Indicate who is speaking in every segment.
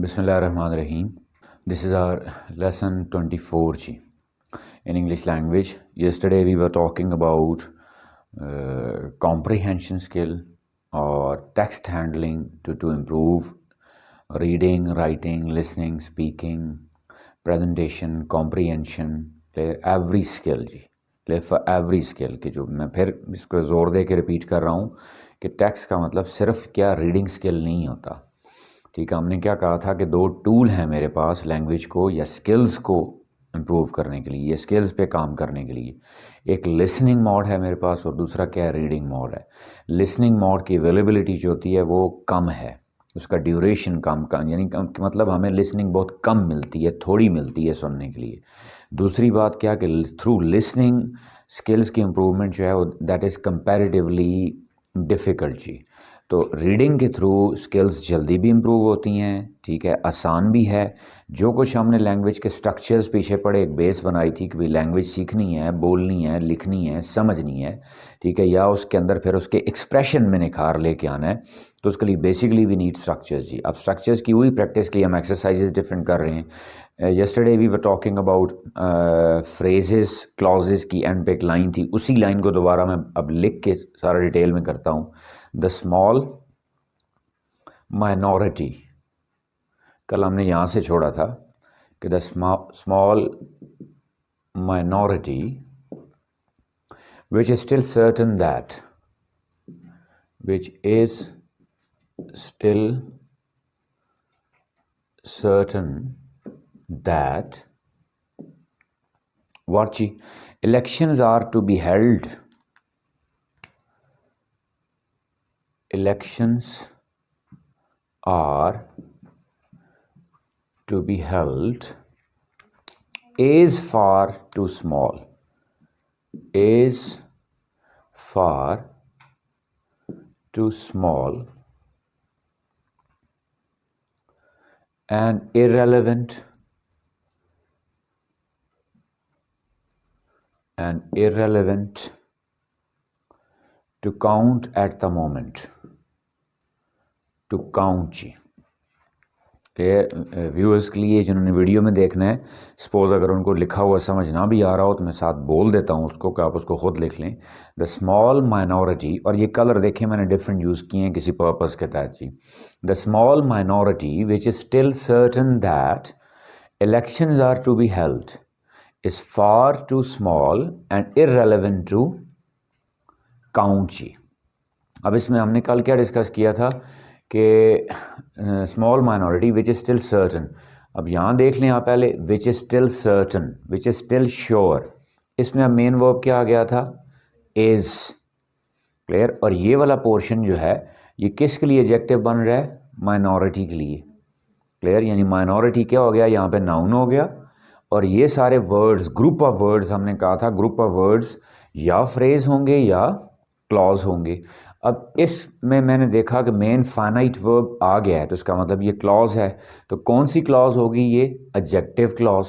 Speaker 1: Bismillahirrahmanirrahim. This is our lesson 24G in English language. Yesterday we were talking about comprehension skill or text handling to improve reading, writing, listening, speaking, presentation, comprehension, every skill ji play for every skill कि जो मैं फिर इसको ज़ोर दे के repeat कर रहा हूँ कि टेक्स्ट का मतलब सिर्फ क्या रीडिंग स्किल नहीं होता। ठीक है, हमने क्या कहा था कि दो टूल हैं मेरे पास लैंग्वेज को या स्किल्स को इम्प्रूव करने के लिए, ये स्किल्स पे काम करने के लिए। एक लिसनिंग मोड है मेरे पास और दूसरा क्या है, रीडिंग मोड है। लिसनिंग मोड की अवेलेबिलिटी जो होती है वो कम है, उसका ड्यूरेशन कम यानी मतलब हमें लिसनिंग बहुत कम मिलती है, थोड़ी मिलती है सुनने के लिए। दूसरी बात क्या कि थ्रू लिसनिंग स्किल्स की इम्प्रूवमेंट जो है दैट इज़ कंपैरेटिवली डिफ़िकल्ट जी। तो रीडिंग के थ्रू स्किल्स जल्दी भी इम्प्रूव होती हैं, ठीक है, आसान भी है। जो कुछ हमने लैंग्वेज के स्ट्रक्चर्स पीछे पढ़े, एक बेस बनाई थी कि भाई लैंग्वेज सीखनी है, बोलनी है, लिखनी है, समझनी है, ठीक है, या उसके अंदर फिर उसके एक्सप्रेशन में निखार लेके आना है, तो उसके लिए बेसिकली वी नीड स्ट्रक्चर्स जी। अब स्ट्रक्चर्स की हुई प्रैक्टिस के लिए हम एक्सरसाइजेज डिफरेंट कर रहे हैं। Yesterday we were talking about phrases, clauses की एंड पे एक लाइन थी, उसी लाइन को दोबारा मैं अब लिख के सारा डिटेल में करता हूँ। द स्मॉल माइनॉरिटी, कल हमने यहाँ से छोड़ा था कि the small minority which is still certain that what elections are to be held, elections are to be held is far too small, is far too small and irrelevant to count at the moment, to count जी। Viewers के लिए जिन्होंने video में देखना है, suppose अगर उनको लिखा हुआ समझ ना भी आ रहा हो तो मैं साथ बोल देता हूँ उसको कि आप उसको खुद लिख लें। द स्मॉल माइनॉरिटी, और ये कलर देखें मैंने डिफरेंट यूज़ किए हैं किसी पर्पस के तहत ji. The small minority which is still certain that elections are to be held is far too small and irrelevant to count ji. अब इसमें हमने कल क्या डिस्कस किया था कि small minority which is still certain. अब यहाँ देख लें आप पहले, which is still certain, which is still sure, इसमें अब मेन वर्ब क्या आ गया था, इज़। क्लियर। और ये वाला पोर्शन जो है ये किसके लिए एडजेक्टिव बन रहा है, माइनॉरिटी के लिए। क्लियर। यानी माइनॉरिटी क्या हो गया, यहाँ पे नाउन हो गया, और ये सारे वर्ड्स, ग्रुप ऑफ वर्ड्स, हमने कहा था ग्रुप ऑफ वर्ड्स या फ्रेज होंगे या क्लॉज होंगे। अब इसमें मैंने देखा कि मेन फाइनाइट वर्ब आ गया है, तो इसका मतलब ये क्लॉज है। तो कौन सी क्लॉज होगी, ये एडजेक्टिव क्लॉज।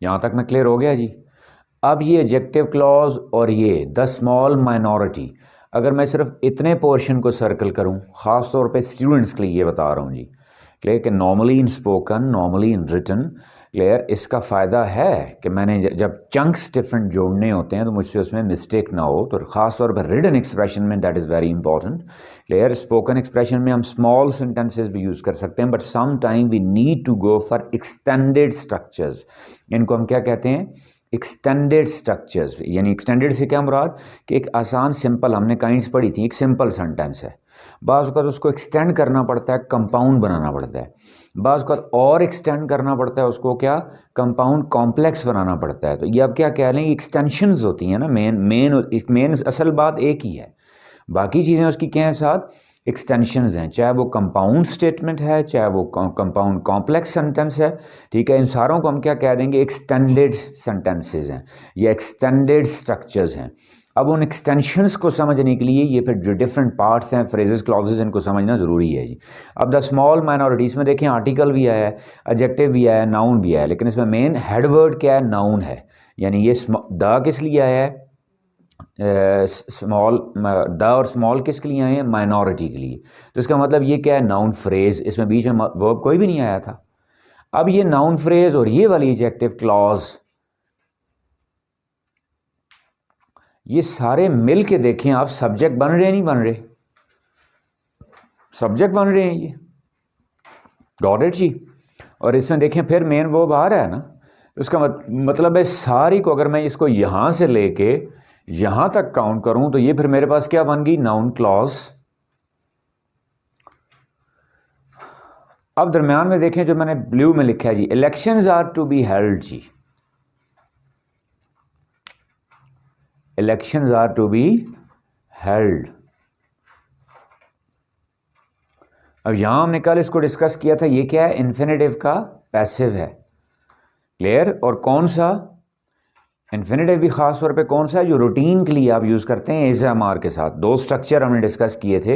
Speaker 1: यहाँ तक मैं क्लियर हो गया जी। अब ये एडजेक्टिव क्लॉज और ये द स्मॉल माइनॉरिटी, अगर मैं सिर्फ इतने पोर्शन को सर्कल करूँ, ख़ास तौर पे स्टूडेंट्स के लिए ये बता रहा हूँ जी। क्लियर कि normally in spoken, normally in written, clear, इसका फ़ायदा है कि मैंने जब चंक्स डिफरेंट जोड़ने होते हैं तो मुझसे उसमें मिस्टेक ना हो। तो ख़ास तौर पर रिटन एक्सप्रेशन में that is very important. Clear. Spoken expression में हम स्मॉल सेंटेंसेस भी यूज़ कर सकते हैं, but some time we need to go for extended structures. इनको हम क्या कहते हैं, एक्सटेंडेड स्ट्रक्चर्स। यानी एक्सटेंडेड से क्या मुराद कि एक आसान सिंपल, हमने काइंड्स पढ़ी थी, एक सिंपल सेंटेंस है, बाज़ का उसको एक्सटेंड करना पड़ता है, कंपाउंड बनाना पड़ता है, बाज़ का और एक्सटेंड करना पड़ता है उसको, क्या, कंपाउंड कॉम्प्लेक्स बनाना पड़ता है। तो ये अब क्या कह रहे हैं, एक्सटेंशंस होती हैं ना। मेन असल बात एक ही है, बाकी चीज़ें उसकी क्या हैं, साथ एक्सटेंशंस हैं, चाहे वो कंपाउंड स्टेटमेंट है, चाहे वो कंपाउंड कॉम्प्लेक्स सेंटेंस है, ठीक है। इन सारों को हम क्या कह देंगे, एक्सटेंडेड सेंटेंसेस हैं या एक्सटेंडेड स्ट्रक्चर्स हैं। अब उन एक्सटेंशंस को समझने के लिए ये फिर जो डिफरेंट पार्ट्स हैं, फ्रेजेस, क्लॉजेस, इनको समझना ज़रूरी है जी। अब द स्मॉल माइनॉरिटीज़ में देखें आर्टिकल भी आया है, एडजेक्टिव भी आया है, नाउन भी आया है, लेकिन इसमें मेन हेडवर्ड क्या है, नाउन है। यानी ये द किस लिए आया है, स्मॉल, द और स्मॉल किसके लिए आए हैं? माइनॉरिटी के लिए। तो इसका मतलब ये क्या है? नाउन फ्रेज, इसमें बीच में वर्ब कोई भी नहीं आया था। अब ये नाउन फ्रेज और ये वाली एडजेक्टिव क्लॉज, ये सारे मिल के देखें आप, सब्जेक्ट बन रहे नहीं बन रहे? सब्जेक्ट बन रहे हैं ये, गॉट इट जी। और इसमें देखें फिर मेन वर्ब आ रहा है ना, उसका मतलब है सारी को अगर मैं इसको यहां से लेके यहां तक काउंट करूं तो ये फिर मेरे पास क्या बन गई? Noun clause. अब दरम्यान में देखें जो मैंने ब्लू में लिखा है ji, elections are to be held ji, elections are to be held. अब यहां हमने कल इसको डिस्कस किया था, ये क्या है? इन्फिनेटिव का पैसिव है, क्लियर। और कौन सा इन्फिनेटिव भी खास तौर पे कौन सा है? जो रूटीन के लिए आप यूज करते हैं इज एम आर के साथ। दो स्ट्रक्चर हमने डिस्कस किए थे,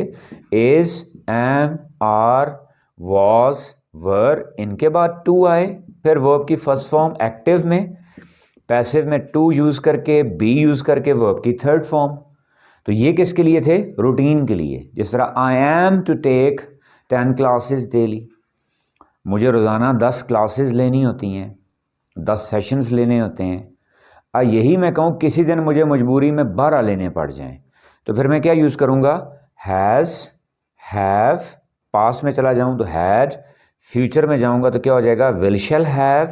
Speaker 1: इज, एम, आर, वॉज, वर, इनके बाद टू आए, फिर वर्ब की फर्स्ट फॉर्म एक्टिव में, पैसिव में टू यूज करके, बी यूज करके वर्ब की थर्ड फॉर्म। तो ये किसके लिए थे? रूटीन के लिए। जिस तरह I am to take 10 classes daily, मुझे रोज़ाना 10 क्लासेस लेनी होती हैं, 10 सेशंस लेने होते हैं। यही मैं कहूँ किसी दिन मुझे मजबूरी में 12 लेने पड़ जाएं, तो फिर मैं क्या यूज़ करूँगा? हैज़, हैव, पास्ट में चला जाऊँ तो हैड, फ्यूचर में जाऊँगा तो क्या हो जाएगा? विल, शैल, हैव,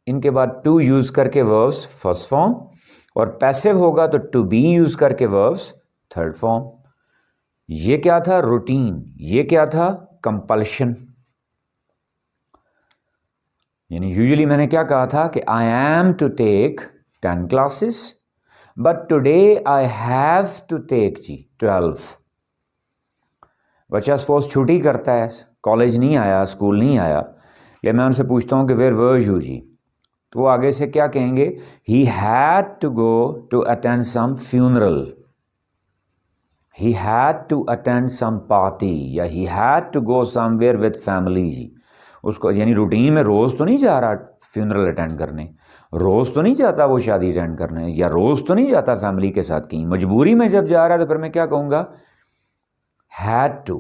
Speaker 1: इनके बाद टू यूज़ करके वर्ब्स फर्स्ट फॉर्म, और पैसिव होगा तो टू बी यूज़ करके वर्ब्स थर्ड फॉर्म। ये क्या था? रूटीन। ये क्या था? कंपल्शन। यानी यूजुअली मैंने क्या कहा था कि I am to take 10 classes, but today I have to take ji 12। बच्चा सपोज छुट्टी करता है, कॉलेज नहीं आया, स्कूल नहीं आया, लेकिन मैं उनसे पूछता हूँ कि वेयर वर यू जी, तो वो आगे से क्या कहेंगे? He had to go to attend some funeral, he had to attend some party, या he had to go somewhere with family ji. उसको यानी रूटीन में रोज़ तो नहीं जा रहा फ्यूनरल अटेंड करने, रोज़ तो नहीं जाता वो शादी अटेंड करने, या रोज़ तो नहीं जाता फैमिली के साथ कहीं, मजबूरी में जब जा रहा है तो फिर मैं क्या कहूँगा? Had to,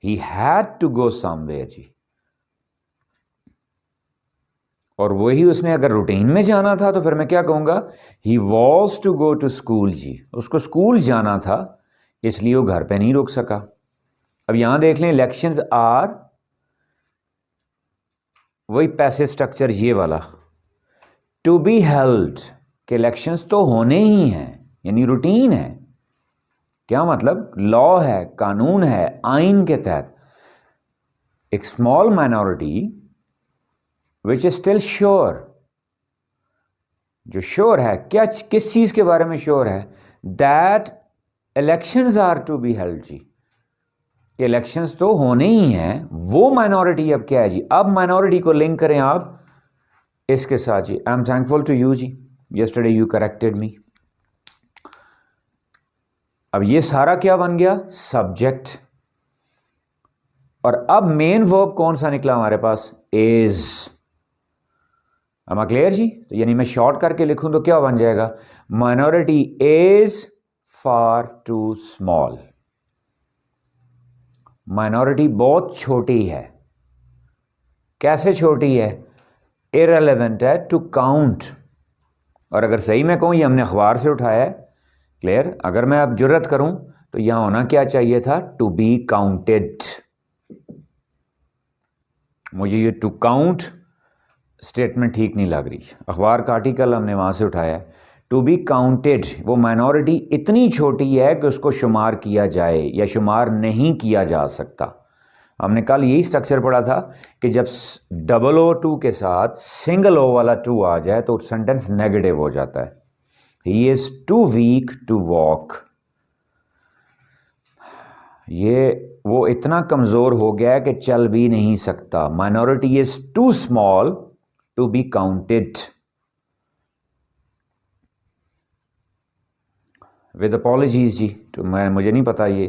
Speaker 1: he had to go somewhere ji. और वही उसने अगर रूटीन में जाना था तो फिर मैं क्या कहूँगा? He was to go to school ji, उसको स्कूल जाना था इसलिए वो घर पे नहीं रुक सका। अब यहां देख लें, इलेक्शंस आर, वही पैसिव स्ट्रक्चर ये वाला, टू बी हेल्ड, के इलेक्शंस तो होने ही हैं, यानी रूटीन है। क्या मतलब? लॉ है, कानून है, आइन के तहत। एक small minority which is still sure, जो श्योर है, क्या किस चीज के बारे में श्योर है? That elections are to be held ji, कि इलेक्शंस तो होने ही हैं, वो माइनॉरिटी अब क्या है जी? अब माइनॉरिटी को लिंक करें आप इसके साथ ji, I am thankful to you ji, yesterday you corrected me. अब ये सारा क्या बन गया? सब्जेक्ट। और अब मेन वर्ब कौन सा निकला हमारे पास? इज। am I क्लियर जी? तो यानी मैं शॉर्ट करके लिखूं तो क्या बन जाएगा? Minority is far too small, minority बहुत छोटी है। कैसे छोटी है? इररिलेवेंट है टू काउंट। और अगर सही में कहूं, ये हमने अखबार से उठाया है, क्लियर। अगर मैं अब जुर्रत करूं तो यहां होना क्या चाहिए था? To be counted. मुझे ये टू काउंट स्टेटमेंट ठीक नहीं लग रही। अखबार का आर्टिकल हमने वहां से उठाया है। टू बी काउंटेड, वो माइनॉरिटी इतनी छोटी है कि उसको शुमार किया जाए या शुमार नहीं किया जा सकता। हमने कल यही स्ट्रक्चर पढ़ा था कि जब OO2 के साथ सिंगल ओ वाला टू आ जाए तो सेंटेंस नेगेटिव हो जाता है। He is too weak to walk, ये वो इतना कमजोर हो गया है कि चल भी नहीं सकता। Minority is too small to be counted. With apologies ji, तो मुझे नहीं पता ये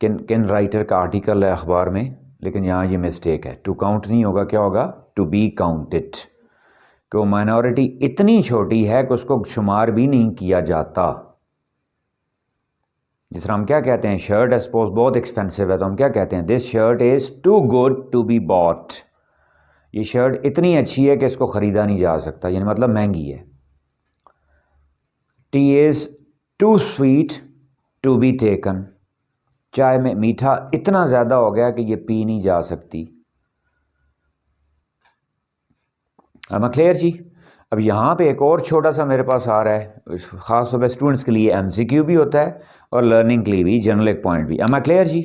Speaker 1: किन किन राइटर का आर्टिकल है अखबार में, लेकिन यहाँ ये मिस्टेक है। टू काउंट नहीं होगा, क्या होगा? टू बी काउंटेड, कि वो माइनॉरिटी इतनी छोटी है कि उसको शुमार भी नहीं किया जाता। जिस तरह हम क्या कहते हैं, शर्ट सपोज बहुत एक्सपेंसिव है तो हम क्या कहते हैं, this shirt is too good to be bought. ये शर्ट इतनी अच्छी है कि इसको ख़रीदा नहीं जा सकता, यानी मतलब महंगी है। Tea is too sweet to be taken. चाय में मीठा इतना ज़्यादा हो गया कि ये पी नहीं जा सकती। am I क्लियर जी? अब यहाँ पे एक और छोटा सा मेरे पास आ रहा है, ख़ास तौर पर स्टूडेंट्स के लिए MCQ भी होता है और लर्निंग के लिए भी जनरल एक पॉइंट भी। am I क्लियर जी?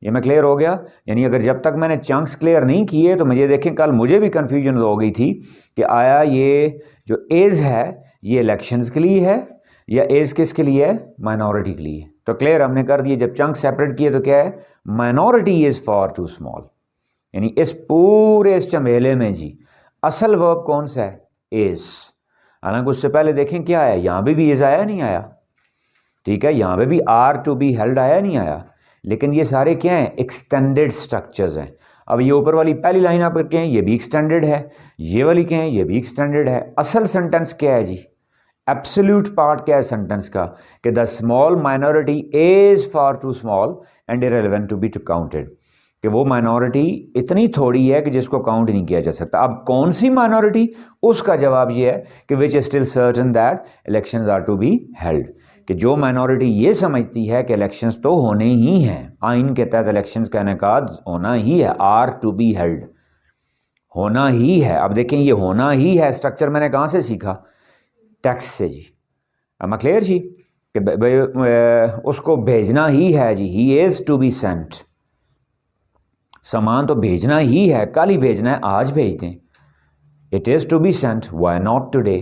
Speaker 1: ये मैं क्लियर हो गया? यानी अगर जब तक मैंने चंक्स क्लियर नहीं किए तो मुझे देखें, कल मुझे भी कन्फ्यूजन हो गई थी कि आया ये जो एज है ये इलेक्शंस के लिए है या एज किसके लिए है, माइनॉरिटी के लिए। तो क्लियर हमने कर दिए, जब चंक सेपरेट किए तो क्या है, minority is far too small. यानी इस पूरे इस चमेले में जी असल वर्ब कौन सा है, इज। हालांकि उससे पहले देखें क्या आया, यहाँ भी इज आया नहीं आया, ठीक है, यहाँ पे भी आर टू बी हेल्ड आया नहीं आया, लेकिन ये सारे क्या हैं, एक्सटेंडेड स्ट्रक्चर्स हैं। अब ये ऊपर वाली पहली लाइन आप क्या है, ये भी एक्सटेंडेड है, ये वाली क्या है, ये भी एक्सटेंडेड है। असल सेंटेंस क्या है जी, एब्सोल्यूट पार्ट क्या है सेंटेंस का, कि the small minority is far too small and irrelevant to be to counted, कि वो माइनॉरिटी इतनी थोड़ी है कि जिसको काउंट नहीं किया जा सकता। अब कौन सी माइनॉरिटी, उसका जवाब ये है कि which is still certain that elections are to be held, कि जो माइनॉरिटी ये समझती है कि इलेक्शंस तो होने ही हैं, आइन के तहत इलेक्शंस का इनेकाद होना ही है, आर टू बी हेल्ड, होना ही है। अब देखें ये होना ही है स्ट्रक्चर मैंने कहाँ से सीखा, टेक्स्ट से जी। अब मैं क्लियर जी, कि उसको भेजना ही है ji, he is to be sent, सामान तो भेजना ही है, कल ही भेजना है, आज भेज दें, it is to be sent, why not today.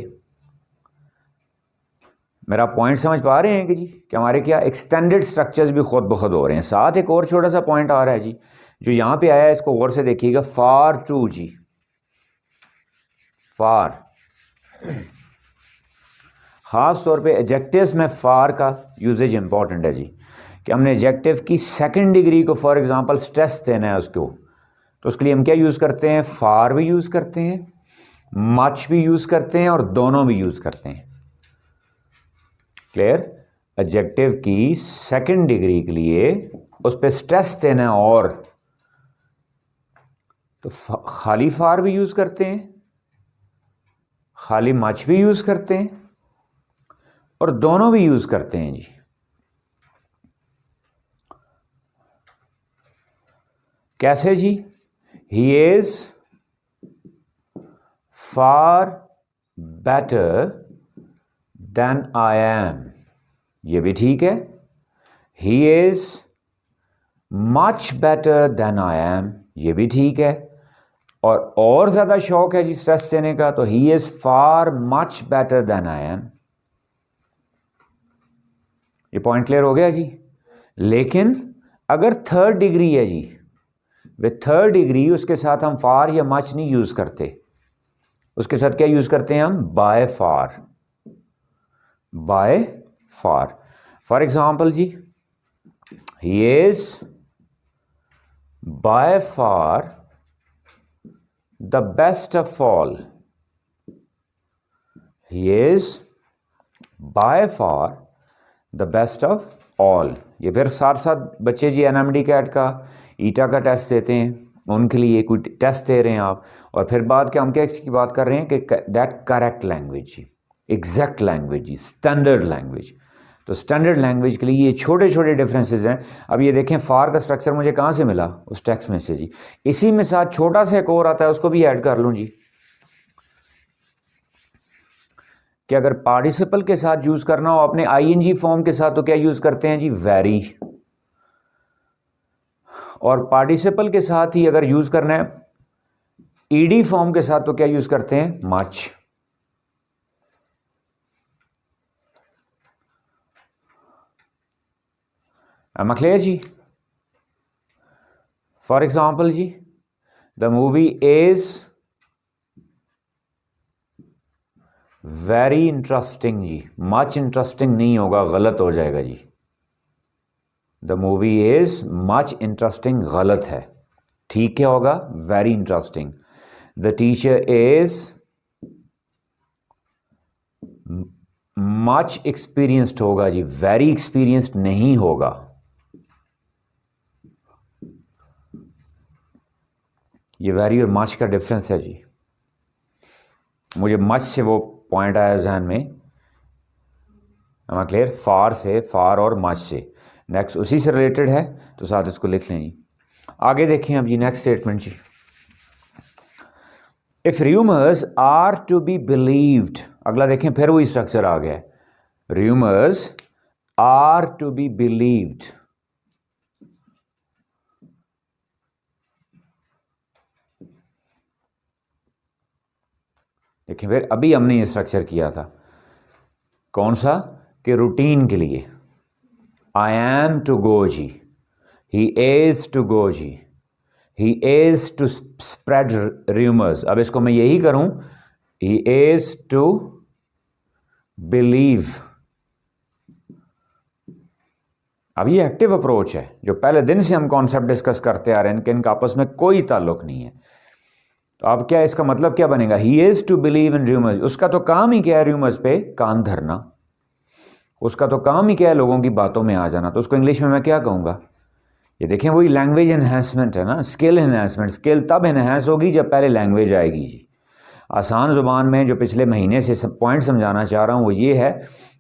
Speaker 1: मेरा पॉइंट समझ पा रहे हैं कि जी, कि हमारे क्या एक्सटेंडेड स्ट्रक्चर्स भी खुद ब खुद हो रहे हैं। साथ एक और छोटा सा पॉइंट आ रहा है जी, जो यहाँ पे आया है, इसको गौर से देखिएगा, फार टू जी, फार, ख़ास तौर पे एडजेक्टिव्स में फार का यूजेज इंपॉर्टेंट है जी, कि हमने एडजेक्टिव की सेकंड डिग्री को फॉर एग्जांपल स्ट्रेस देना है उसको, तो उसके लिए हम क्या यूज़ करते हैं, फार भी यूज़ करते हैं, मच भी यूज़ करते हैं और दोनों भी यूज़ करते हैं। क्लियर? एडजेक्टिव की सेकंड डिग्री के लिए उस पर स्ट्रेस देना है, और तो खाली फार भी यूज़ करते हैं, खाली मच भी यूज़ करते हैं और दोनों भी यूज़ करते हैं जी। कैसे ji, he is far better than I am, ये भी ठीक है। He is much better than I am, ये भी ठीक है। और ज़्यादा शौक है जी स्ट्रेस देने का, तो he is far much better than I am. ये पॉइंट क्लियर हो गया जी। लेकिन अगर थर्ड डिग्री है जी, विद थर्ड डिग्री उसके साथ हम फार या मच नहीं यूज़ करते, उसके साथ क्या यूज़ करते हैं हम, by far, by far. For example जी, he is by far the best of all, he is by far the best of all. ये फिर साथ साथ बच्चे जी NMD कैट का, ईटा का टेस्ट देते हैं, उनके लिए कोई टेस्ट दे रहे हैं आप, और फिर बाद क्या हम क्या इसकी बात कर रहे हैं कि दैट करेक्ट लैंग्वेज जी, एग्जैक्ट लैंग्वेज जी, स्टैंडर्ड लैंग्वेज। तो स्टैंडर्ड लैंग्वेज के लिए ये छोटे छोटे डिफरेंसेस हैं। अब ये देखें, फार का स्ट्रक्चर मुझे कहाँ से मिला, उस टेक्स्ट में से जी। इसी में साथ छोटा सा एक और आता है, उसको भी ऐड कर लूँ जी, कि अगर पार्टिसिपल के साथ यूज़ करना हो अपने ING फॉर्म के साथ तो क्या यूज़ करते हैं जी, वेरी। और पार्टिसिपल के साथ ही अगर यूज़ करना है ED फॉर्म के साथ तो क्या यूज़ करते हैं, much. Am I clear ji? For example ji, the movie is very interesting ji, much interesting नहीं होगा, गलत हो जाएगा जी। The movie is much interesting गलत है, ठीक क्या होगा, very interesting. The teacher is much experienced होगा जी, वेरी एक्सपीरियंस्ड नहीं होगा। ये वेरी और मच का डिफरेंस है जी। मुझे मच से वो पॉइंट आया जहन में, क्लियर, फार से, फार और मच से, नेक्स्ट उसी से रिलेटेड है तो साथ इसको लिख लें जी। आगे देखें अब ji next statement ji, if rumours are to be believed, अगला देखें फिर वही स्ट्रक्चर आ गया है, rumours are to be believed. देखिए फिर अभी हमने ये स्ट्रक्चर किया था, कौन सा, कि रूटीन के लिए, आई एम टू गो जी, ही इज टू गो जी, he is to spread rumours. अब इसको मैं यही करूं, ही इज टू बिलीव। अब ये एक्टिव अप्रोच है, जो पहले दिन से हम कॉन्सेप्ट डिस्कस करते आ रहे हैं, इनका आपस में कोई ताल्लुक नहीं है। तो अब क्या इसका मतलब क्या बनेगा, he is to believe in rumours, उसका तो काम ही क्या है रूमर्स पे कान धरना, उसका तो काम ही क्या है लोगों की बातों में आ जाना। तो उसको इंग्लिश में मैं क्या कहूँगा, ये देखें वही लैंग्वेज एनहेंसमेंट है ना, स्किल एनहेंसमेंट। स्किल तब एनहेंस होगी जब पहले लैंग्वेज आएगी जी। आसान ज़ुबान में जो पिछले महीने से पॉइंट समझाना चाह रहा हूँ वो ये है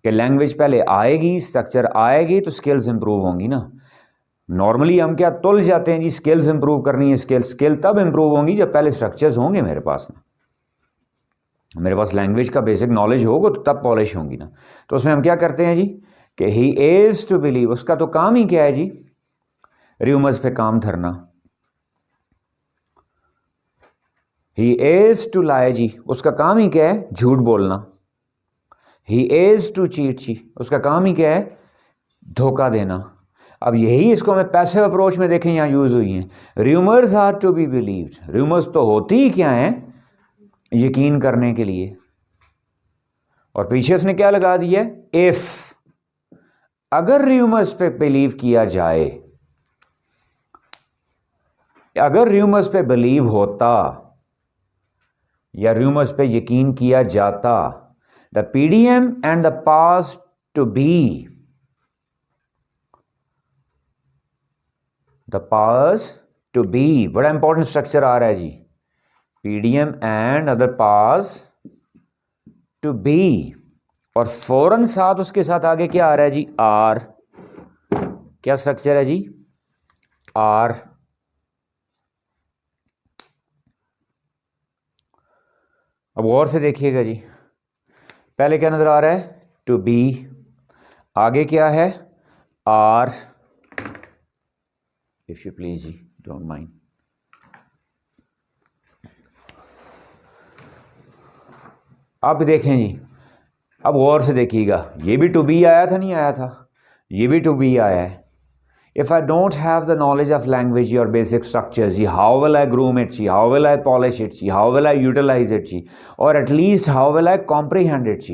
Speaker 1: कि लैंग्वेज पहले आएगी, स्ट्रक्चर आएगी तो स्किल्स इंप्रूव होंगी ना। नॉर्मली हम क्या तुल जाते हैं जी, स्किल्स इंप्रूव करनी है, स्किल तब इंप्रूव होंगी जब पहले स्ट्रक्चर्स होंगे मेरे पास ना, मेरे पास लैंग्वेज का बेसिक नॉलेज होगा तो तब पॉलिश होंगी ना। तो उसमें हम क्या करते हैं जी कि ही इज टू बिलीव, उसका तो काम ही क्या है जी, रूमर्स पे काम धरना। ही इज टू लाई जी, उसका काम ही क्या है, झूठ बोलना। ही इज टू चीट जी, उसका काम ही क्या है, धोखा देना। अब यही इसको मैं पैसिव अप्रोच में देखें यहाँ यूज हुई है, rumours are to be believed. Rumours तो होती ही क्या है, यकीन करने के लिए, और पीछे उसने क्या लगा दिया, इफ, अगर रूमर्स पे बिलीव किया जाए, अगर रूमर्स पे बिलीव होता या रूमर्स पे यकीन किया जाता, the PDM and the pass to be, the pass to be, बड़ा इंपॉर्टेंट स्ट्रक्चर आ रहा है जी, PDM and other pass to be, और फौरन साथ उसके साथ आगे क्या आ रहा है जी, आर। क्या स्ट्रक्चर है जी, आर। अब गौर से देखिएगा जी, पहले क्या नजर आ रहा है, टू बी, आगे क्या है, आर। इफ यू प्लीज जी, डोंट माइंड। अब देखें जी, अब गौर से देखिएगा, ये भी टू बी आया था, नहीं आया था, ये भी टू बी आया है। If I don't have the knowledge of language or basic structures, how will I groom it? How will I polish it? How will I utilize it? Or at least how will I comprehend it?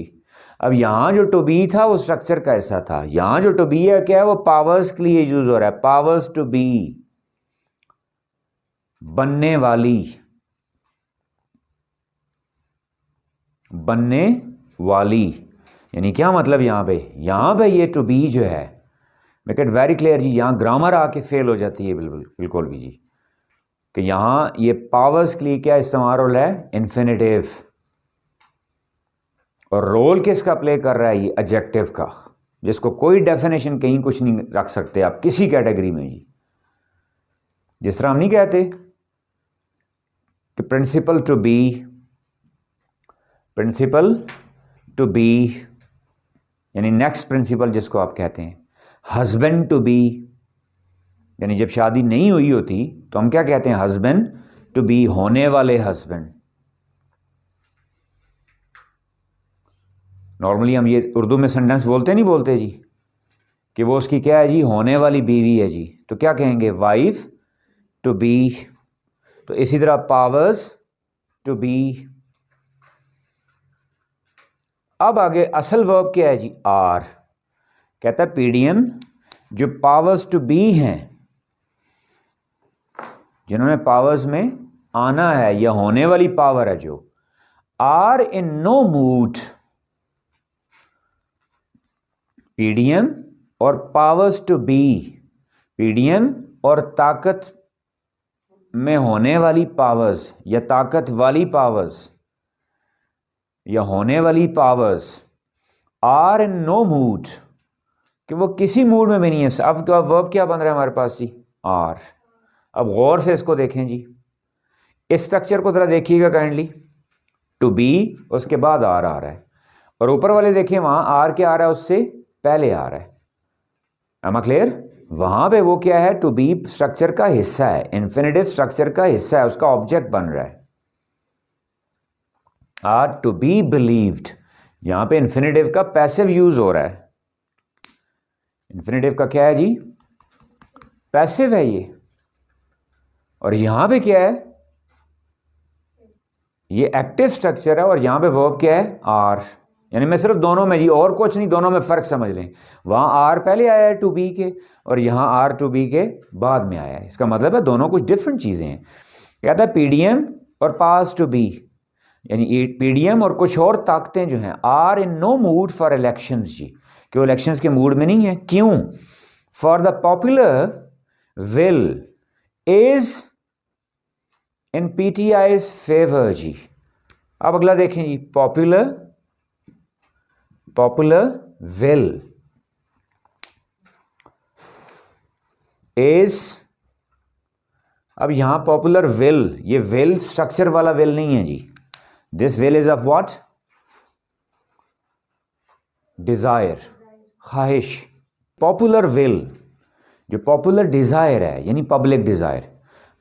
Speaker 1: अब यहाँ जो to be था वो structure कैसा था, यहाँ जो to be है क्या है, वो पावर्स के लिए यूज हो रहा है, पावर्स to be, बनने वाली, बनने वाली। यानी क्या मतलब यहाँ पे ये to be जो है, मेक इट वेरी क्लियर जी, यहाँ ग्रामर आके फेल हो जाती है बिल्कुल भी जी, कि यहाँ ये पावर्स के लिए क्या इस्तेमाल हो रहा है, इन्फिनेटिव, और रोल किसका प्ले कर रहा है, ये एडजेक्टिव का, जिसको कोई डेफिनेशन कहीं कुछ नहीं रख सकते आप किसी कैटेगरी में जी। जिस तरह हम नहीं कहते कि principal to be, principal to be यानी नेक्स्ट प्रिंसिपल जिसको आप कहते हैं, हस्बैंड टू बी, यानी जब शादी नहीं हुई होती तो हम क्या कहते हैं, हस्बैंड टू बी, होने वाले हस्बैंड। नॉर्मली हम ये उर्दू में सेंटेंस बोलते नहीं बोलते जी, कि वो उसकी क्या है जी, होने वाली बीवी है जी, तो क्या कहेंगे, वाइफ टू बी। तो इसी तरह पावर्स टू बी। अब आगे असल वर्ब क्या है जी, आर। कहता है पीडीएम जो पावर्स टू बी हैं, जिन्होंने पावर्स में आना है या होने वाली पावर है जो, are in no mood, PDM और पावर्स टू बी, पीडीएम और ताकत में होने वाली पावर्स या ताकत वाली पावर्स या होने वाली powers are in no mood, कि वो किसी मूड में भी नहीं है। अब वर्ब क्या बन रहा है हमारे पास जी, आर। अब गौर से इसको देखें जी, इस स्ट्रक्चर को जरा देखिएगा काइंडली। टू बी, उसके बाद आर आ रहा है, और ऊपर वाले देखिए वहां आर क्या आ रहा है, उससे पहले आ रहा है। Am I clear? वहां पे वो क्या है, टू बी स्ट्रक्चर का हिस्सा है, इन्फिनिटिव स्ट्रक्चर का हिस्सा है, उसका ऑब्जेक्ट बन रहा है। आर टू बी बिलीव्ड, यहां पे इन्फिनिटिव का पैसिव यूज हो रहा है। इन्फिनिटिव का क्या है जी, पैसिव है ये। और यहां पे क्या है, ये एक्टिव स्ट्रक्चर है, और यहां पे वर्ब क्या है, आर। यानी मैं सिर्फ दोनों में जी, और कुछ नहीं, दोनों में फर्क समझ लें। वहां आर पहले आया है टू बी के, और यहां आर टू बी के बाद में आया है। इसका मतलब है दोनों कुछ डिफरेंट चीजें हैं। कहता है पीडीएम और पास टू बी, यानी पीडीएम और कुछ और ताकतें जो हैं, are in no mood for elections जी, कि वो इलेक्शंस के मूड में नहीं है। क्यों? For the popular will is in PTI's favour जी। अब अगला देखें जी, पॉपुलर विल इज, अब यहां पॉपुलर विल, ये विल स्ट्रक्चर वाला विल नहीं है जी। This will is of what, desire, ख्वाहिश। पॉपुलर विल, जो पॉपुलर डिजायर है, यानी public desire.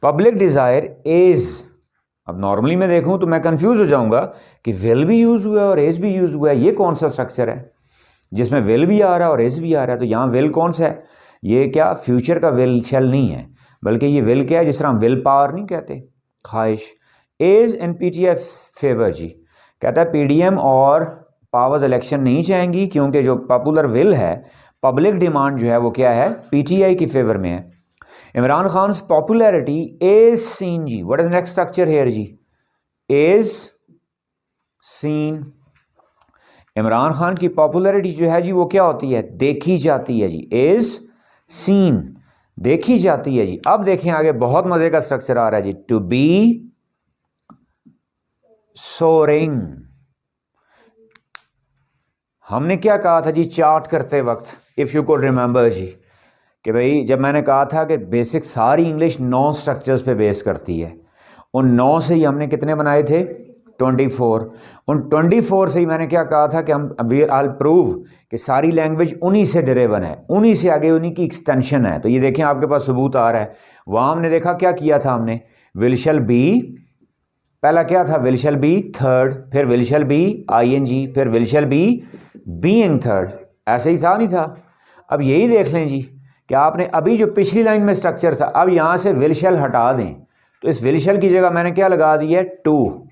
Speaker 1: Public desire is, अब नॉर्मली मैं देखूं तो मैं कंफ्यूज हो जाऊंगा कि विल भी यूज हुआ है और इज भी यूज हुआ है। ये कौन सा स्ट्रक्चर है जिसमें विल भी आ रहा है और इज भी आ रहा है? तो यहां विल कौन सा है? ये क्या फ्यूचर का विल शेल नहीं है, बल्कि ये विल क्या है, जिस तरह हम विल पावर नहीं कहते, ख्वाहिश। इज इन पीटीआई फेवर जी, कहता है पीडीएम और पावर्स इलेक्शन नहीं चाहेंगी, क्योंकि जो पॉपुलर विल है, पब्लिक डिमांड जो है वो क्या है, पीटीआई की फेवर में है। Imran Khan popularity is seen जी, what is next structure here जी, इज सीन। इमरान खान की पॉपुलैरिटी जो है जी वो क्या होती है, देखी जाती है जी, इज सीन, देखी जाती है जी। अब देखें आगे, बहुत मजे का स्ट्रक्चर आ रहा है जी, टू बी सोरिंग। हमने क्या कहा था जी चार्ट करते वक्त, इफ यू कुड रिमेंबर जी, कि भाई जब मैंने कहा था कि बेसिक सारी इंग्लिश 9 स्ट्रक्चर्स पे बेस करती है, उन 9 से ही हमने कितने बनाए थे, 24। उन 24 से ही मैंने क्या कहा था कि हम आई प्रूव कि सारी लैंग्वेज उन्हीं से डिरेवन है, उन्हीं से आगे उन्हीं की एक्सटेंशन है। तो ये देखें आपके पास सबूत आ रहा है। वहाँ हमने देखा क्या किया था हमने, विल शैल बी, पहला क्या था, विल शैल बी थर्ड, फिर विल शैल बी आईएनजी, फिर will shall be being third. ऐसे ही था नहीं था? अब यही देख लें जी कि आपने अभी जो पिछली लाइन में स्ट्रक्चर था, अब यहां से विल शैल हटा दें, तो इस विल शैल की जगह मैंने क्या लगा दी है, टू।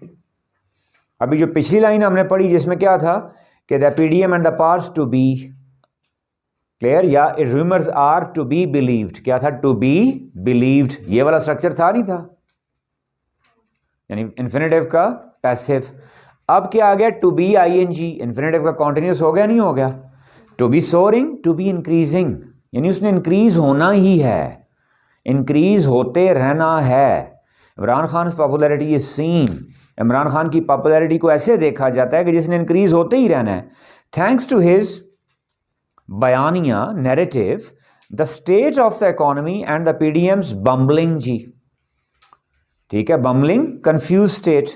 Speaker 1: अभी जो पिछली लाइन हमने पढ़ी जिसमें क्या था कि the PDM and the parts to be, clear, या rumours are to be believed, क्या था, टू बी बिलीव्ड, ये वाला स्ट्रक्चर था नहीं था, यानी इन्फिनिटिव का पैसिव। अब क्या आ गया, टू बी आईएनजी, इन्फिनिटिव का कॉन्टिन्यूस हो गया नहीं हो गया, to be soaring, to be increasing, यानी उसने इंक्रीज होना ही है, इंक्रीज होते रहना है। Imran Khan popularity is seen, Imran Khan की पॉपुलैरिटी को ऐसे देखा जाता है कि जिसने इंक्रीज होते ही रहना है। थैंक्स टू हिज बयानिया narrative, the state of the economy and the PDM's bumbling जी, ठीक है, बम्बलिंग कंफ्यूज स्टेट।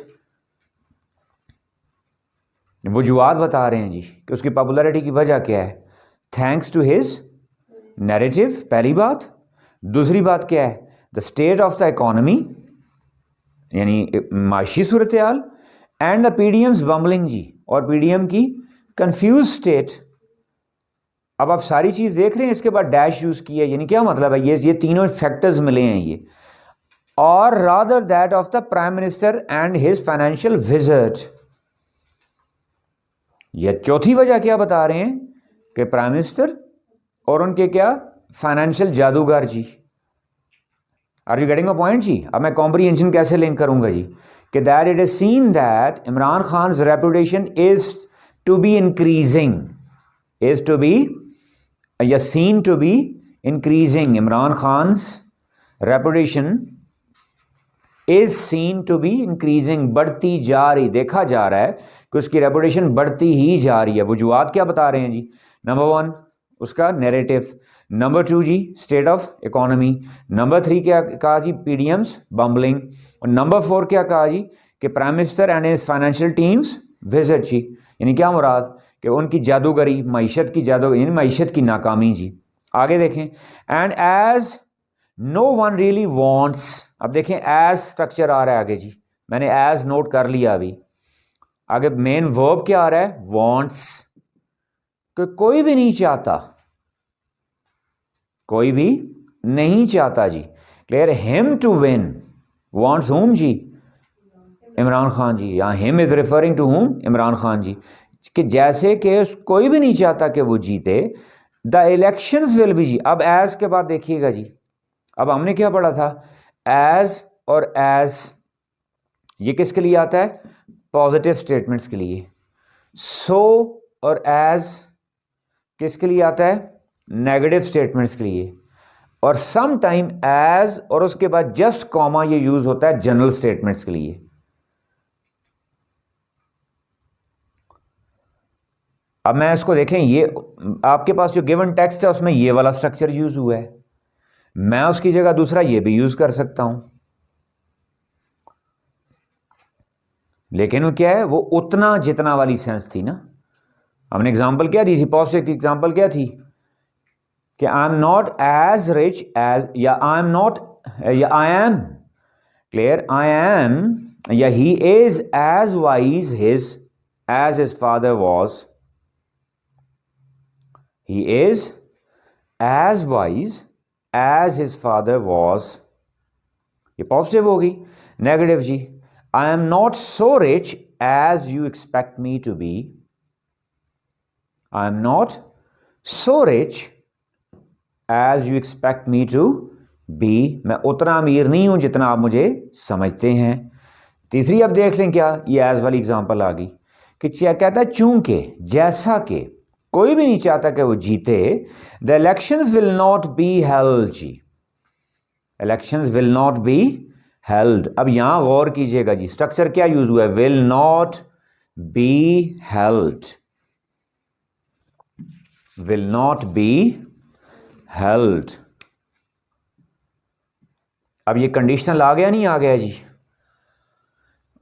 Speaker 1: वजूहात बता रहे हैं जी कि उसकी पॉपुलैरिटी की वजह क्या है, थैंक्स टू हिज नैरेटिव, पहली बात। दूसरी बात क्या है, the state of the economy, यानी माशी सूरत हाल, एंड द पीडीएम्स बम्बलिंग जी, और पीडीएम की कंफ्यूज स्टेट। अब आप सारी चीज देख रहे हैं, इसके बाद डैश यूज किया, यानी क्या मतलब है, ये तीनों फैक्टर्स मिले हैं ये। और rather that of the prime minister and his financial visit, यह चौथी वजह क्या बता रहे हैं कि प्राइम मिनिस्टर और उनके क्या फाइनेंशियल जादूगर जी। Are you getting my point जी? अब मैं कॉम्प्रीहेंशन कैसे लिंक करूंगा जी, कि that it is seen that Imran Khan reputation is to be increasing, is to be या seen to be increasing, Imran Khan's reputation is seen to be increasing, बढ़ती जा रही, देखा जा रहा है कि उसकी रेपुटेशन बढ़ती ही जा रही है। वजूहात क्या बता रहे हैं जी? नंबर 1 उसका नैरेटिव, नंबर 2 जी स्टेट ऑफ इकोनॉमी, नंबर 3 क्या कहा जी? पीडीएम्स बम्बलिंग, और नंबर 4 क्या कहा जी? कि prime minister and his financial teams visit जी। यानी क्या मुराद? कि उनकी जादूगरी, मईशत की जादूगरी, यानी मईशत की नाकामी जी। आगे देखें, and as no one really wants, अब देखें एज स्ट्रक्चर आ रहा है आगे जी, मैंने एज नोट कर लिया अभी। आगे मेन वर्ब क्या आ रहा है? वॉन्ट्स, कि कोई भी नहीं चाहता, कोई भी नहीं चाहता जी। Clear? Him to win, wants whom जी? इमरान खान जी। यहाँ him is referring to whom? Imran Khan जी। कि जैसे कि कोई भी नहीं चाहता कि वो जीते, द इलेक्शंस विल बी जी। अब एज के बाद देखिएगा जी, अब हमने क्या पढ़ा था? एज और एज ये किसके लिए आता है? पॉजिटिव स्टेटमेंट्स के लिए। सो और एज किसके लिए आता है? नेगेटिव स्टेटमेंट्स के लिए। और सम टाइम एज और उसके बाद जस्ट कॉमा ये यूज होता है जनरल स्टेटमेंट्स के लिए। अब मैं इसको देखें, ये आपके पास जो गिवन टेक्स्ट है उसमें ये वाला स्ट्रक्चर यूज हुआ है, मैं उसकी जगह दूसरा ये भी यूज कर सकता हूं, लेकिन वो क्या है? वो उतना जितना वाली सेंस थी ना। हमने एग्जांपल क्या दी थी? पॉजिटिव की एग्जांपल क्या थी? कि I am not as rich as, या आई एम नॉट, या I am, clear, I am, या he is as wise his as his father was, he is as wise as his father was, ये positive होगी। Negative जी, I am not so rich as you expect me to be, I am not so rich as you expect me to be, मैं उतना अमीर नहीं हूं जितना आप मुझे समझते हैं। तीसरी अब देख लें क्या, ये एज वाली एग्जांपल आ गई कि क्या कहता है? चूंकि, जैसा कि कोई भी नहीं चाहता कि वो जीते, the elections will not be held ji, elections will not be held. अब यहां गौर कीजिएगा जी, स्ट्रक्चर क्या यूज हुआ है? Will not be held, will not be held. अब ये कंडीशनल आ गया, नहीं आ गया जी?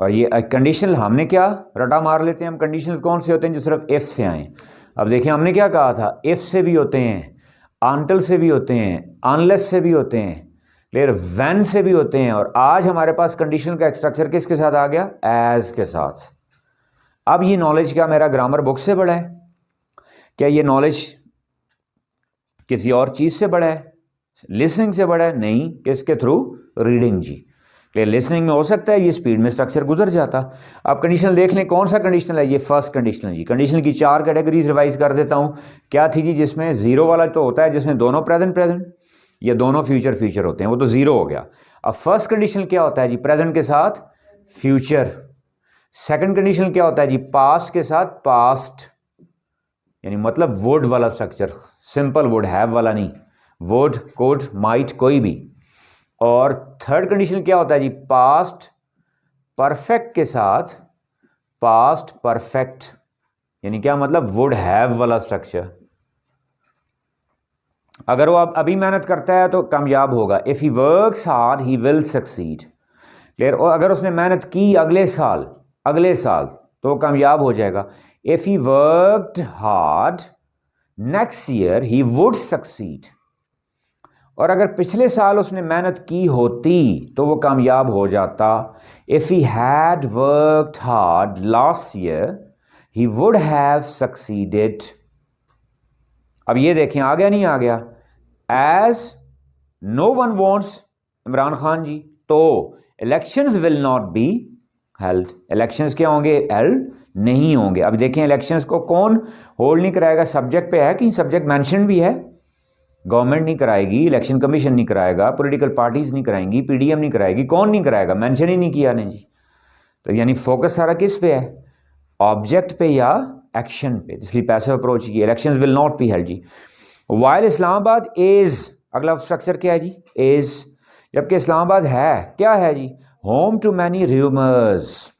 Speaker 1: और ये कंडीशनल हमने क्या रटा मार लेते हैं हम? कंडीशनल कौन से होते हैं? जो सिर्फ इफ से आए। अब देखिए हमने क्या कहा था? इफ से भी होते हैं, अनटिल से भी होते हैं, अनलेस से भी होते हैं, क्लियर, व्हेन से भी होते हैं, और आज हमारे पास कंडीशनल का स्ट्रक्चर किसके साथ आ गया? एज के साथ। अब ये नॉलेज क्या मेरा ग्रामर बुक से बड़ा है? क्या ये नॉलेज किसी और चीज से बड़ा है? लिसनिंग से बड़ा है? नहीं, किसके थ्रू? रीडिंग जी। क्लियर? लिसनिंग में हो सकता है ये स्पीड में स्ट्रक्चर गुजर जाता। अब कंडीशनल देख लें, कौन सा कंडीशनल है? ये फर्स्ट कंडीशनल जी। कंडीशनल की 4 कैटेगरीज रिवाइज कर देता हूं। क्या थी जी? जिसमें जीरो वाला तो होता है जिसमें दोनों प्रेजेंट प्रेजेंट या दोनों फ्यूचर फ्यूचर होते हैं, वो तो जीरो हो गया। अब फर्स्ट कंडीशनल क्या होता है जी? प्रेजेंट के साथ फ्यूचर। सेकंड कंडीशनल क्या होता है जी? पास्ट के साथ पास्ट, यानी मतलब वुड वाला स्ट्रक्चर, सिंपल वुड, हैव वाला नहीं, वुड, कुड, माइट, कोई भी। और थर्ड कंडीशन क्या होता है जी? पास्ट परफेक्ट के साथ पास्ट परफेक्ट, यानी क्या मतलब? वुड हैव वाला स्ट्रक्चर। अगर वो अभी मेहनत करता है तो कामयाब होगा। If he works hard he will succeed, clear. और अगर उसने मेहनत की अगले साल तो कामयाब हो जाएगा। If he worked hard next year he would succeed, और अगर पिछले साल उसने मेहनत की होती तो वो कामयाब हो जाता। If he had worked hard last year he would have succeeded. अब ये देखें आ गया, नहीं आ गया? As no one wants Imran Khan जी, तो elections will not be held, elections क्या होंगे? हेल्ड नहीं होंगे। अब देखें इलेक्शंस को कौन होल्ड नहीं कराएगा? सब्जेक्ट पे है कि सब्जेक्ट मेंशन भी है। गवर्नमेंट नहीं कराएगी, इलेक्शन कमीशन नहीं कराएगा, पॉलिटिकल पार्टीज नहीं कराएंगी, पीडीएम नहीं कराएगी, कौन नहीं कराएगा? मेंशन ही नहीं किया ने जी। तो यानी फोकस सारा किस पे है? ऑब्जेक्ट पे या एक्शन पे, इसलिए पैसिव अप्रोच की। Elections will not be held जी। वाइल इस्लामाबाद इज, अगला स्ट्रक्चर क्या है जी, इज, जबकि इस्लामाबाद है, क्या है जी, home to many rumours.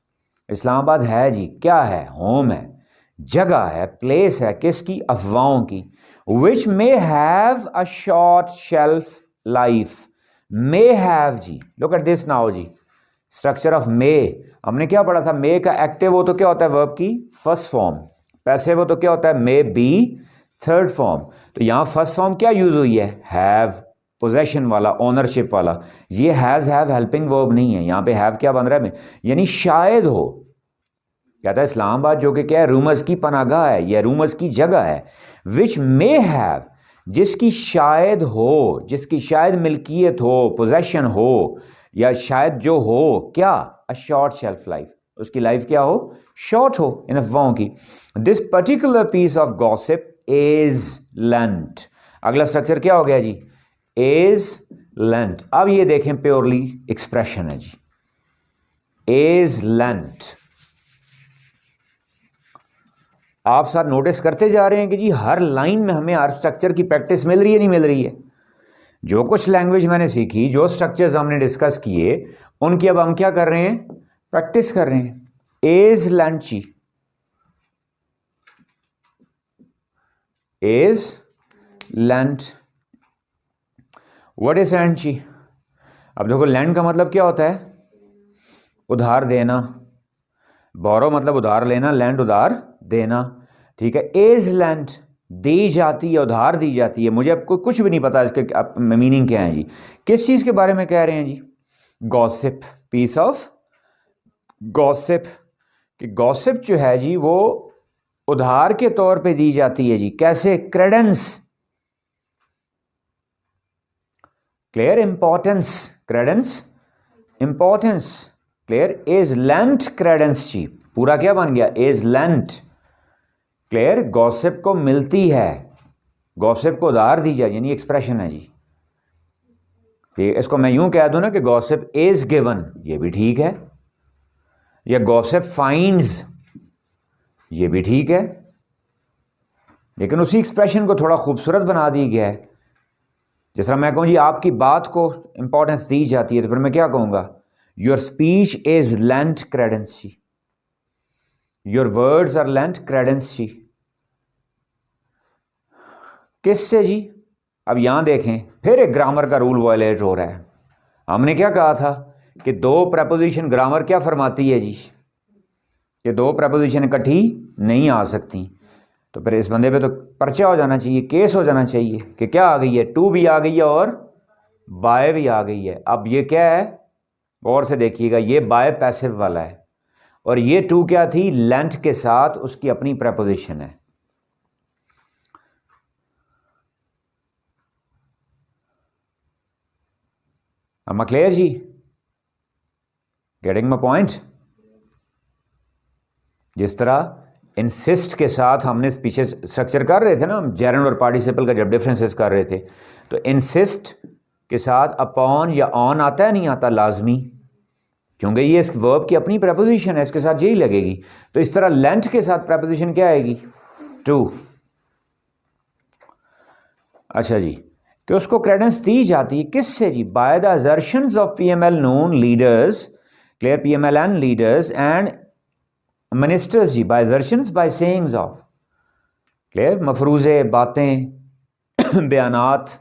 Speaker 1: Islamabad है जी, क्या है, होम है, जगह है, प्लेस है, किसकी, अफवाहों की। Which may have a short shelf life, may have जी, लुक एट दिस नाउ जी, स्ट्रक्चर ऑफ मे, हमने क्या पढ़ा था, मे का एक्टिव हो तो क्या होता है, वर्ब की फर्स्ट फॉर्म, पैसिव हो तो क्या होता है, मे बी थर्ड फॉर्म। तो यहां फर्स्ट फॉर्म क्या यूज हुई है, हैव, पोजेशन वाला, ओनरशिप वाला। ये हैज हैव हेल्पिंग वर्ब नहीं है, यहां पे हैव क्या बन रहा है, यानी शायद हो, कहता है इस्लामाबाद जो कि क्या है, रूमर्स की पनागाह है, यह रूमर्स की जगह है। विच मे हैव, जिसकी शायद हो, जिसकी शायद मिल्कियत हो, पोजेशन हो, या शायद जो हो क्या, अ शॉर्ट शेल्फ लाइफ, उसकी लाइफ क्या हो, शॉर्ट हो, इन अफवाहों की। This particular piece of gossip is lent, अगला स्ट्रक्चर क्या हो गया जी, इज लेंट। अब ये देखें प्योरली एक्सप्रेशन है जी, इज लेंट। आप साथ नोटिस करते जा रहे हैं कि जी हर लाइन में हमें हर स्ट्रक्चर की प्रैक्टिस मिल रही है, नहीं मिल रही है। जो कुछ लैंग्वेज मैंने सीखी, जो स्ट्रक्चर्स हमने डिस्कस किए, उनकी अब हम क्या कर रहे हैं, प्रैक्टिस कर रहे हैं। इज लंची, इज लैंड, व्हाट इज लैंची। अब देखो लैंड का मतलब क्या होता है, उधार देना, बोरो मतलब उधार लेना, लैंड उधार देना, ठीक है। इज लैंड दी जाती है, उधार दी जाती है। मुझे आपको कुछ भी नहीं पता इसके मीनिंग क्या है जी, किस चीज के बारे में कह रहे हैं जी, गॉसिप, पीस ऑफ गॉसिप। कि गॉसिप जो है जी वो उधार के तौर पे दी जाती है जी, कैसे, credence, clear, importance, credence, importance, clear. Is lent credence जी, पूरा क्या बन गया, इज लेंट, क्लियर। गॉसिप को मिलती है, गॉसिप को उधार दी जाए, यानी एक्सप्रेशन है जी। ठीक, इसको मैं यूं कह दूं ना कि गॉसिप इज गिवन, ये भी ठीक है, या गॉसिप फाइंड्स, ये भी ठीक है, लेकिन उसी एक्सप्रेशन को थोड़ा खूबसूरत बना दी गया है। जिस तरह मैं कहूं जी आपकी बात को इंपॉर्टेंस दी जाती है, तो फिर मैं क्या कहूंगा, your speech is lent credence जी, your words are lent credence जी। किससे जी, अब यहां देखें फिर एक ग्रामर का रूल वायलेट हो रहा है। हमने क्या कहा था कि दो प्रपोजिशन, ग्रामर क्या फरमाती है जी, कि दो प्रपोजिशन इकट्ठी नहीं आ सकती। तो फिर इस बंदे पे तो पर्चा हो जाना चाहिए, केस हो जाना चाहिए कि क्या आ गई है, टू भी आ गई है और बाय भी आ गई है। अब ये क्या है, गौर से देखिएगा, ये बाय पैसिव वाला है और ये टू क्या थी, लेंथ के साथ उसकी अपनी प्रपोजिशन है। am I clear जी, गेटिंग माय पॉइंट। जिस तरह इंसिस्ट के साथ हमने पीछे स्ट्रक्चर कर रहे थे ना, हम जेरंड और पार्टिसिपल का जब डिफरेंसेस कर रहे थे, तो इंसिस्ट के साथ अपॉन या ऑन आता है, नहीं आता, लाजमी, क्योंकि ये इस वर्ब की अपनी प्रपोजिशन है, इसके साथ यही लगेगी। तो इस तरह लेंथ के साथ प्रपोजिशन क्या आएगी, टू। अच्छा जी, कि उसको क्रेडेंस दी जाती है किससे जी, by the assertions of PML Noon leaders, clear, PMLN leaders and ministers जी, by assertions, by sayings of, clear, मफरूजे, बातें, बयानात।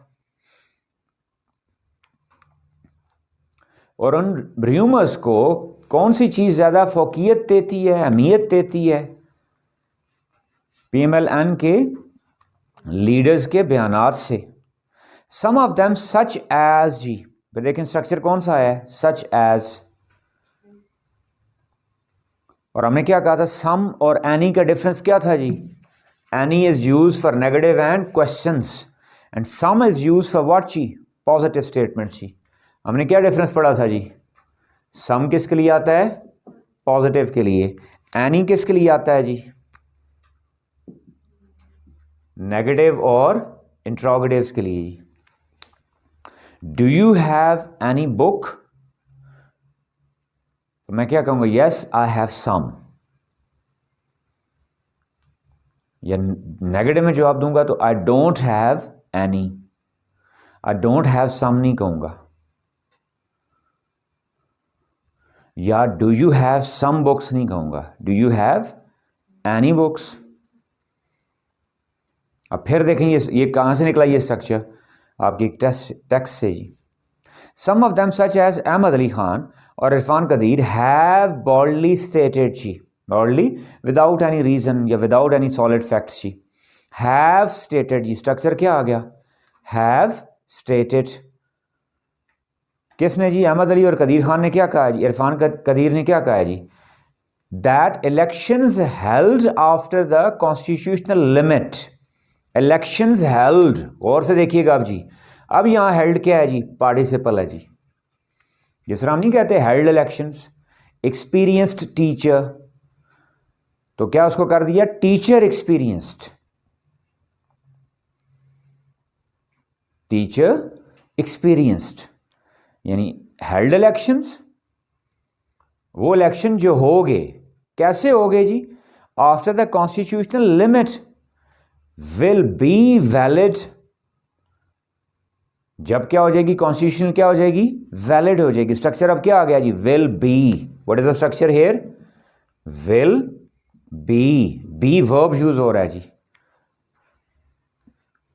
Speaker 1: और उन र्यूमर्स को कौन सी चीज ज्यादा फोकियत देती है, अहमियत देती है, पीएमएलएन के लीडर्स के बयानात से। सम ऑफ देम सच एज जी, लेकिन स्ट्रक्चर कौन सा है, सच एज। और हमने क्या कहा था, सम और एनी का डिफरेंस क्या था जी, any is use for negative and questions and some is use for what जी, पॉजिटिव स्टेटमेंट्स जी। हमने क्या डिफरेंस पढ़ा था जी, सम किसके लिए आता है, पॉजिटिव के लिए, एनी किसके लिए आता है जी, नेगेटिव और इंट्रोगेटिव्स के लिए। Do you have any book, तो मैं क्या कहूंगा, यस आई हैव सम। या नेगेटिव में जवाब दूंगा तो I don't have any, I don't have some नहीं कहूंगा, या do you have some books नहीं कहूंगा, do you have any books. अब फिर देखें ये कहां से निकला ये स्ट्रक्चर, आपकी टेक्स्ट से जी। Some of them such as Ahmad Ali Khan और Irfan Qadir have boldly stated जी, बॉल्डली विदाउट एनी रीजन या विदाउट एनी सॉलिड फैक्ट्स जी। हैव स्टेटेड जी, स्ट्रक्चर क्या आ गया, हैव स्टेटेड। किसने जी, अहमद अली और कदीर खान ने क्या कहा जी, इरफान कदीर ने क्या कहा जी, that elections held after the constitutional limit, elections held, गौर से देखिएगा आप जी। अब यहां हेल्ड क्या है जी, पार्टिसिपल है जी, जिस तरह हम नहीं कहते हेल्ड इलेक्शंस। एक्सपीरियंस्ड टीचर, तो क्या उसको कर दिया टीचर एक्सपीरियंस्ड, टीचर एक्सपीरियंस्ड, यानी हेल्ड इलेक्शंस, वो इलेक्शन जो होगे कैसे होगे जी, after the constitutional limit will be valid, जब क्या हो जाएगी कॉन्स्टिट्यूशन क्या हो जाएगी, वैलिड हो जाएगी। स्ट्रक्चर अब क्या आ गया जी, will be, what is the structure here, will be verb use हो रहा है जी,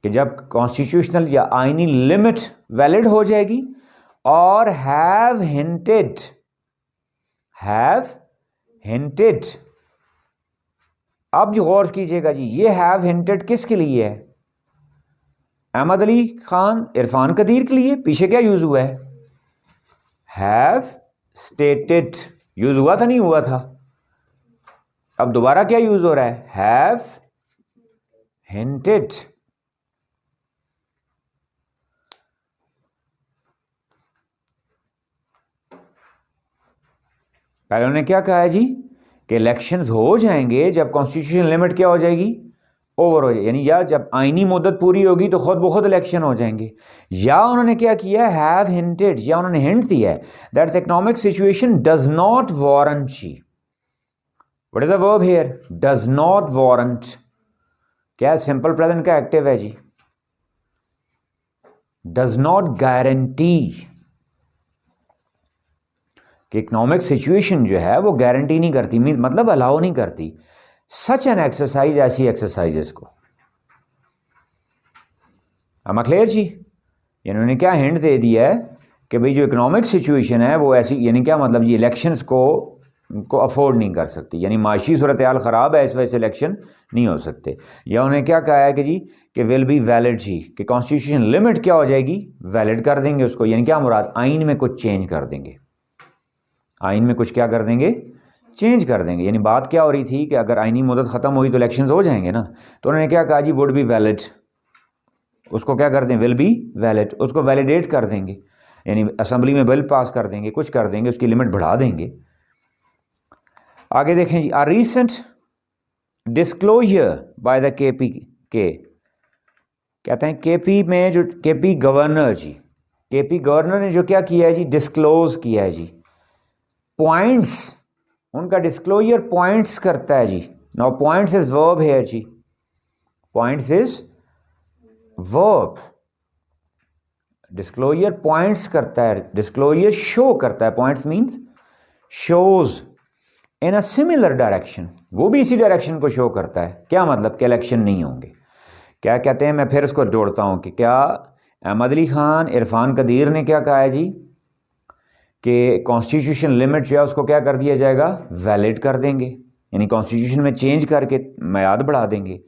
Speaker 1: कि जब कॉन्स्टिट्यूशनल या आईनी लिमिट वैलिड हो जाएगी। और हैव हिंटेड, हैव हिंटेड, अब जो गौर कीजिएगा जी, ये हैव हिंटेड किसके लिए है, अहमद अली खान इरफान कदीर के लिए। पीछे क्या यूज हुआ है, हैव स्टेटेड यूज हुआ था, नहीं हुआ था, अब दोबारा क्या यूज हो रहा है, हैव हिंटेड। पहले उन्होंने क्या कहा है जी, कि इलेक्शंस हो जाएंगे जब कॉन्स्टिट्यूशन लिमिट क्या हो जाएगी, ओवर हो जाएगी, यानी या जब आईनी मुद्दत पूरी होगी तो खुद ब खुद इलेक्शन हो जाएंगे। या उन्होंने क्या किया, हैव हिंटेड, या उन्होंने हिंट दिया है that the economic situation does not warrant जी, what is the verb here, does not warrant, क्या सिंपल प्रेजेंट का एक्टिव है जी, डज नॉट गारंटी, कि इकोनॉमिक सिचुएशन जो है वो गारंटी नहीं करती, मतलब अलाउ नहीं करती सच एन एक्सरसाइज, ऐसी एक्सरसाइजेस को। am I clear जी, इन्होंने क्या हिंट दे दिया है कि भाई जो इकोनॉमिक सिचुएशन है वो ऐसी, यानी क्या मतलब ये इलेक्शंस को अफोर्ड नहीं कर सकती, यानी माशी सूरत हाल ख़राब है, इस वजह से इलेक्शन नहीं हो सकते। या उन्हें क्या कहा है कि जी कि विल बी वैलिड जी, कि कॉन्स्टिट्यूशन लिमिट क्या हो जाएगी, वैलिड कर देंगे उसको, यानी क्या मुराद, आइन में कुछ चेंज कर देंगे, आइन में कुछ क्या कर देंगे, चेंज कर देंगे। यानी बात क्या हो रही थी कि अगर आइनी मुद्दत ख़त्म हुई तो इलेक्शंस हो जाएंगे ना, तो उन्होंने क्या कहा जी, वुड बी वैलिड, उसको क्या कर दें, विल बी वैलिड, उसको वैलिडेट कर देंगे, यानी असेंबली में बिल पास कर देंगे, कुछ कर देंगे, उसकी लिमिट बढ़ा देंगे। आगे देखें जी, a recent disclosure by the KP के, कहते हैं केपी में जो केपी गवर्नर जी, केपी गवर्नर ने जो क्या किया है जी, डिस्क्लोज किया है जी, पॉइंट्स, उनका डिस्क्लोजर पॉइंट्स करता है जी। Now points is verb here जी, points is verb, disclosure points करता है, डिस्क्लोजर शो करता है, points means shows in a similar direction, वो भी इसी डायरेक्शन को शो करता है। क्या मतलब कि इलेक्शन नहीं होंगे। क्या कहते हैं, मैं फिर इसको जोड़ता हूं कि क्या अहमद अली खान इरफान कदीर ने क्या कहा है जी, कि कॉन्स्टिट्यूशन लिमिट जो है उसको क्या कर दिया जाएगा, वैलिड कर देंगे, यानी कॉन्स्टिट्यूशन में चेंज करके मियाद बढ़ा देंगे।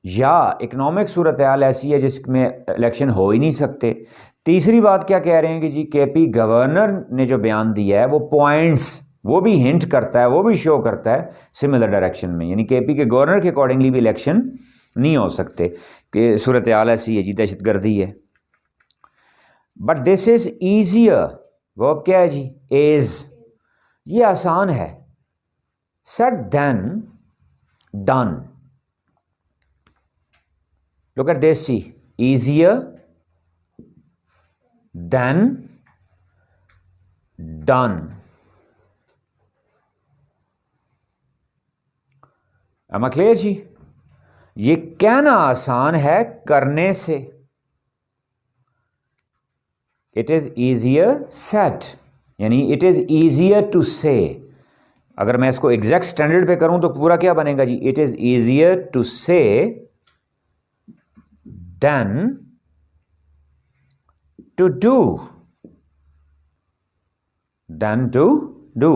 Speaker 1: या इकोनॉमिक सूरत हाल ऐसी है जिसमें इलेक्शन हो ही नहीं सकते। तीसरी बात क्या कह रहे हैं कि जी केपी गवर्नर ने जो बयान दिया है वो पॉइंट्स, वो भी हिंट करता है, वो भी शो करता है सिमिलर डायरेक्शन में, यानी केपी के गवर्नर के अकॉर्डिंगली भी इलेक्शन नहीं हो सकते, कि सूरत हाल ऐसी है जी, दहशतगर्दी है। But this is easier, verb क्या है जी, इज, ये आसान है, said then done, look at this see, easier then done. Am I clear जी, ये कहना आसान है करने से। इट इज ईजियर सेड, यानी it is easier to say. अगर मैं इसको एग्जैक्ट स्टैंडर्ड पे करूं तो पूरा क्या बनेगा जी? It is easier to say than to do, than to do.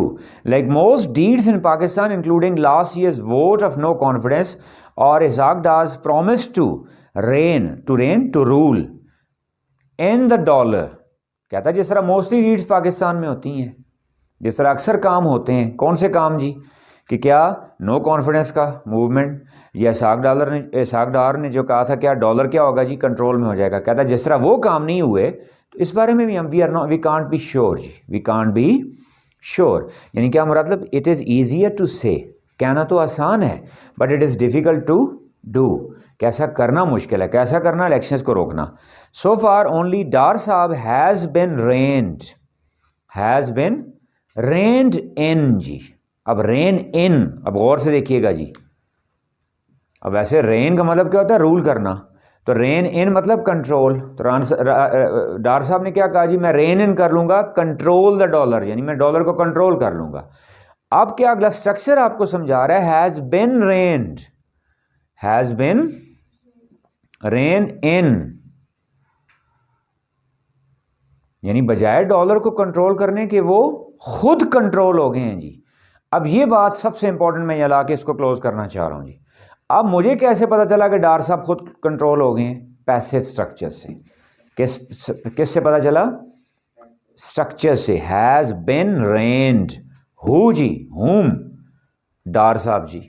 Speaker 1: Like most deeds in Pakistan, including last year's vote of no confidence or Isaac Dar's promise to rule in the dollar. कहता है जिस तरह mostly deeds Pakistan में होती हैं, जिस तरह अक्सर काम होते हैं, कौन से काम जी? कि क्या नो कॉन्फिडेंस का मूवमेंट, या इसाक डार ने जो कहा था क्या डॉलर क्या होगा जी? कंट्रोल में हो जाएगा। कहता है जिस तरह वो काम नहीं हुए तो इस बारे में भी हम वी कांट बी श्योर जी, वी कांट बी श्योर। यानी क्या मतलब? इट इज़ ईजियर टू से, कहना तो आसान है, but it is difficult to do. कैसा करना मुश्किल है, कैसा करना? इलेक्शंस को रोकना। सो फार ओनली डार साहब हैज़ बिन रेन्ड इन जी। अब रेन इन, अब गौर से देखिएगा जी। अब वैसे रेन का मतलब क्या होता है? रूल करना। तो रेन इन मतलब कंट्रोल। तो डार साहब ने क्या कहा जी? मैं रेन इन कर लूंगा, कंट्रोल द डॉलर, यानी मैं डॉलर को कंट्रोल कर लूंगा। अब क्या अगला स्ट्रक्चर आपको समझा रहा है? हैज बिन रेन इन, यानी बजाय डॉलर को कंट्रोल करने के वो खुद कंट्रोल हो गए हैं जी। अब ये बात सबसे इंपॉर्टेंट, मैं यहाँ ला के इसको क्लोज करना चाह रहा हूं जी। अब मुझे कैसे पता चला कि डार साहब खुद कंट्रोल हो गए हैं? पैसिव स्ट्रक्चर से। किससे पता चला? स्ट्रक्चर से। हैज बिन रेन्ड, हु जी? हुम? डार साहब जी।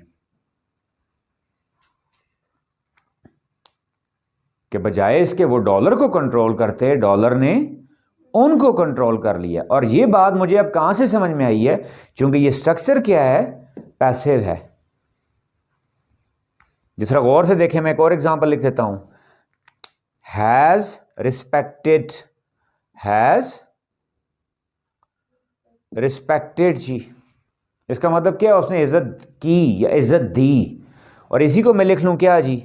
Speaker 1: के बजाय इसके वो डॉलर को कंट्रोल करते, डॉलर ने उनको कंट्रोल कर लिया। और ये बात मुझे अब कहां से समझ में आई है? क्योंकि ये स्ट्रक्चर क्या है? पैसिव है। जिस तरह गौर से देखें, मैं एक और एग्जांपल लिख देता हूं। हैज रिस्पेक्टेड जी। इसका मतलब क्या है? उसने इज्जत की या इज्जत दी। और इसी को मैं लिख लूं क्या जी?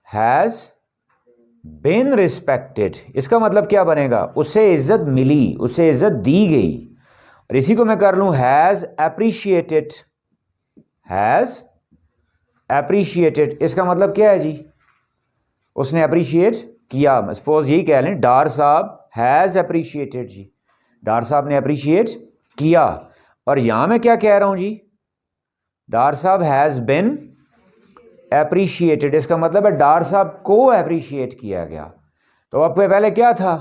Speaker 1: Has been respected. इसका मतलब क्या बनेगा? उसे इज्जत मिली, उसे इज्जत दी गई। और इसी को मैं कर लूं हैज एप्रिशिएटेड। इसका मतलब क्या है जी? उसने अप्रिशिएट किया। सपोज यही कह लें, डार साहब हैज एप्रिशिएटेड जी। डार साहब ने अप्रिशिएट किया। और यहां मैं क्या कह रहा हूं जी? डार साहब हैज बिन एप्रिशिएटेड। इसका मतलब है डार साहब को एप्रिशिएट किया गया। तो अब पहले क्या था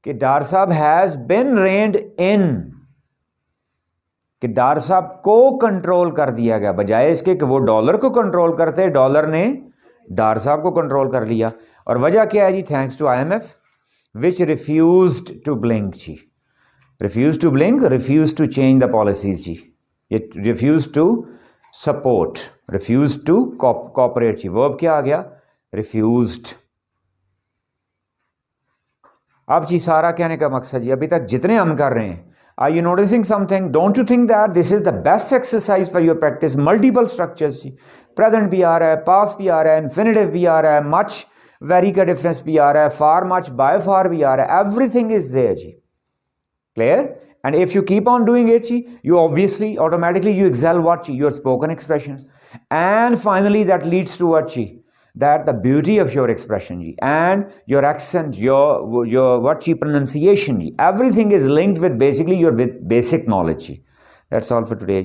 Speaker 1: कि डार साहब हैज बिन रेन्ड इन, कि डार साहब को कंट्रोल कर दिया गया, बजाय इसके कि वो डॉलर को कंट्रोल करते, डॉलर ने डार साहब को कंट्रोल कर लिया। और वजह क्या है जी? Thanks to IMF which refused to blink जी। Refuse to blink, refuse to change the policies जी। ये refuse to support, refuse to cooperate जी। वर्ब क्या आ गया? रिफ्यूज्ड। अब जी सारा कहने का मकसद जी, अभी तक जितने हम कर रहे हैं, are you noticing something? Don't you think that this is the best exercise for your practice? Multiple structures जी, प्रेजेंट भी आ रहा है, पास्ट भी आ रहा है, इन्फिनिटिव भी आ रहा है, मच वेरी का डिफरेंस भी आ रहा है, फार मच बाय फार भी आ रहा है, एवरीथिंग इज देयर जी। Clear? And if you keep on doing it, you obviously automatically you excel what your spoken expression, and finally that leads to what that the beauty of your expression and your accent, your what pronunciation, everything is linked with basically your basic knowledge. That's all for today.